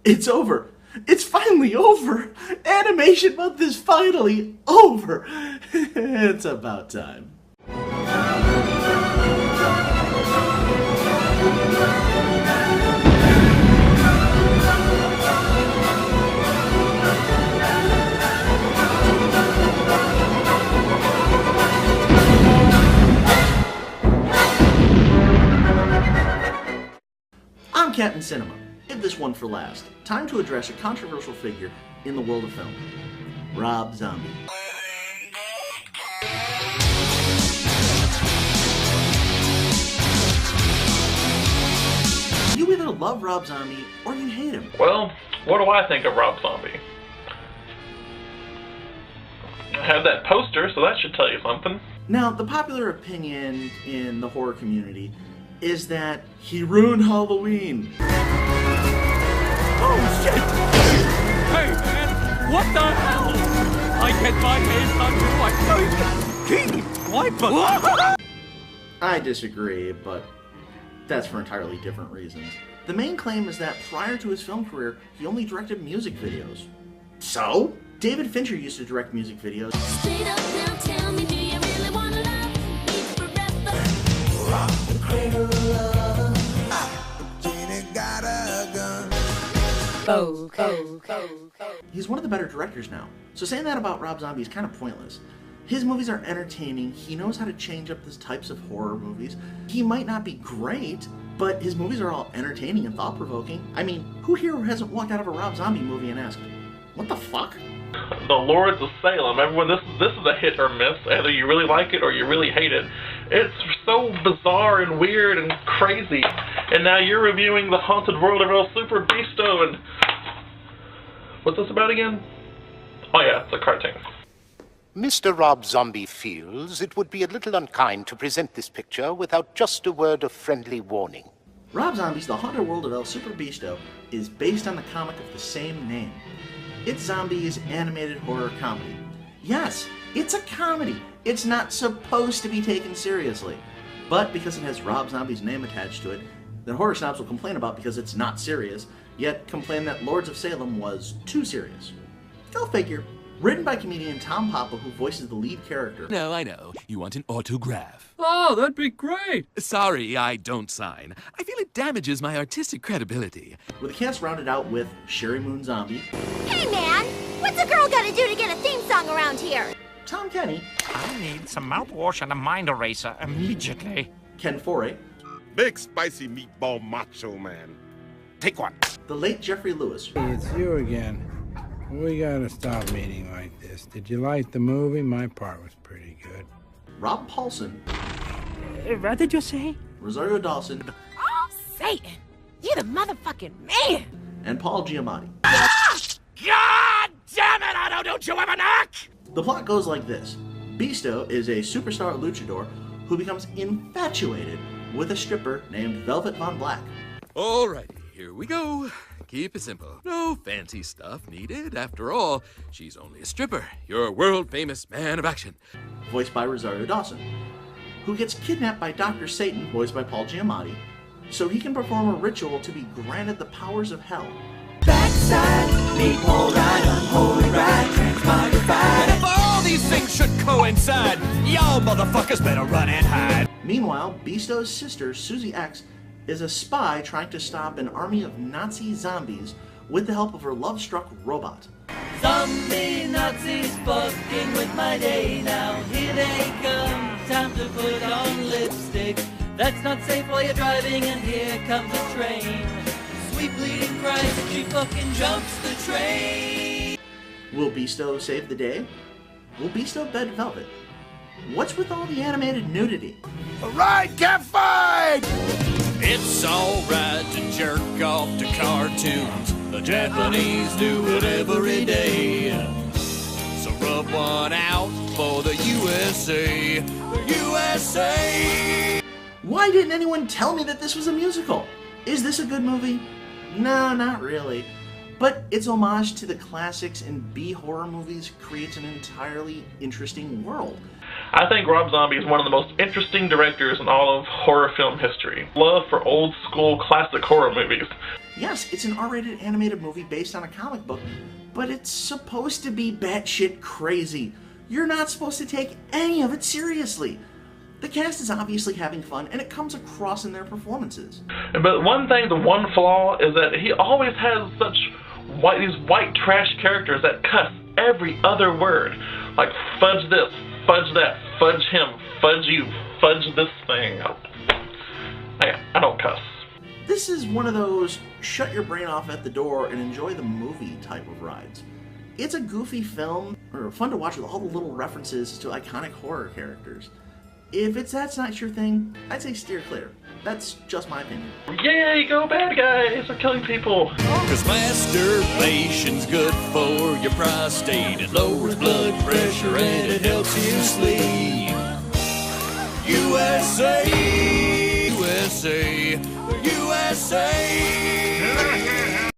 It's over. It's finally over. Animation month is finally over. It's about time. I'm Captain Cinema. Hit this one for last. Time to address a controversial figure in the world of film. Rob Zombie. You either love Rob Zombie or you hate him. Well, what do I think of Rob Zombie? I have that poster, so that should tell you something. Now, the popular opinion in the horror community is that he ruined Halloween. Oh shit! Hey man, what the hell? I get my hands on you like King Wiper. I disagree, but that's for entirely different reasons. The main claim is that prior to his film career, he only directed music videos. So? David Fincher used to direct music videos. Straight up now, tell me, do you really want to love me forever? Rock the cradle of love. Jenny got a gun. He's one of the better directors now. So saying that about Rob Zombie is kind of pointless. His movies are entertaining, he knows how to change up the types of horror movies. He might not be great, but his movies are all entertaining and thought-provoking. I mean, who here hasn't walked out of a Rob Zombie movie and asked, what the fuck? The Lords of Salem. Everyone, this is a hit or miss. Either you really like it or you really hate it. It's so bizarre and weird and crazy. And now you're reviewing the Haunted World of El Superbeasto and... What's this about again? Oh yeah, it's a cartoon. Mr. Rob Zombie feels it would be a little unkind to present this picture without just a word of friendly warning. Rob Zombie's The Haunted World of El Superbeasto is based on the comic of the same name. It's Zombie's animated horror comedy. Yes, it's a comedy. It's not supposed to be taken seriously. But because it has Rob Zombie's name attached to it, that horror snobs will complain about because it's not serious, yet complain that Lords of Salem was too serious. Go figure. Written by comedian Tom Papa, who voices the lead character. No, I know. You want an autograph. Oh, that'd be great. Sorry, I don't sign. I feel it damages my artistic credibility. With the cast rounded out with Sherry Moon Zombie. Hey man, what's a girl gotta do to get a theme song around here? Tom Kenny. I need some mouthwash and a mind eraser immediately. Ken Foray. Big spicy meatball macho man. Take one. The late Jeffrey Lewis. Hey, it's you again. We gotta stop meeting like this. Did you like the movie? My part was pretty good. Rob Paulson. What did you say? Rosario Dawson. Oh, Satan! You're the motherfucking man! And Paul Giamatti. God damn it! Don't you ever knock? The plot goes like this. Beasto is a superstar luchador who becomes infatuated with a stripper named Velvet Von Black. Alrighty, here we go. Keep it simple. No fancy stuff needed. After all, she's only a stripper. You're a world-famous man of action. Voiced by Rosario Dawson, who gets kidnapped by Dr. Satan, voiced by Paul Giamatti, so he can perform a ritual to be granted the powers of hell. Backside, meatball ride, unholy ride, transmogrified. And if all these things should coincide, y'all motherfuckers better run and hide. Meanwhile, Beasto's sister, Susie X, is a spy trying to stop an army of Nazi zombies with the help of her love-struck robot. Zombie Nazis fucking with my day now. Here they come, time to put on lipstick. That's not safe while you're driving, and here comes a train. Sweet bleeding Christ, she fucking jumps the train. Will Beasto save the day? Will Beasto bed Velvet? What's with all the animated nudity? All right, cat fight! It's alright to jerk off to cartoons. The Japanese do it every day. So rub one out for the USA. The USA! Why didn't anyone tell me that this was a musical? Is this a good movie? No, not really. But its homage to the classics and B-horror movies creates an entirely interesting world. I think Rob Zombie is one of the most interesting directors in all of horror film history. Love for old school classic horror movies. Yes, it's an R-rated animated movie based on a comic book, but it's supposed to be batshit crazy. You're not supposed to take any of it seriously. The cast is obviously having fun, and it comes across in their performances. But the one flaw is that he always has these white trash characters that cuss every other word. Like, fudge this, fudge that, fudge him, fudge you, fudge this thing. I don't cuss. This is one of those shut your brain off at the door and enjoy the movie type of rides. It's a goofy film, or fun to watch with all the little references to iconic horror characters. If that's not your thing, I'd say steer clear. That's just my opinion. Yay, go bad guys! They're killing people. Cause masturbation's good for your prostate. It lowers blood pressure and it helps you sleep. USA, USA, USA.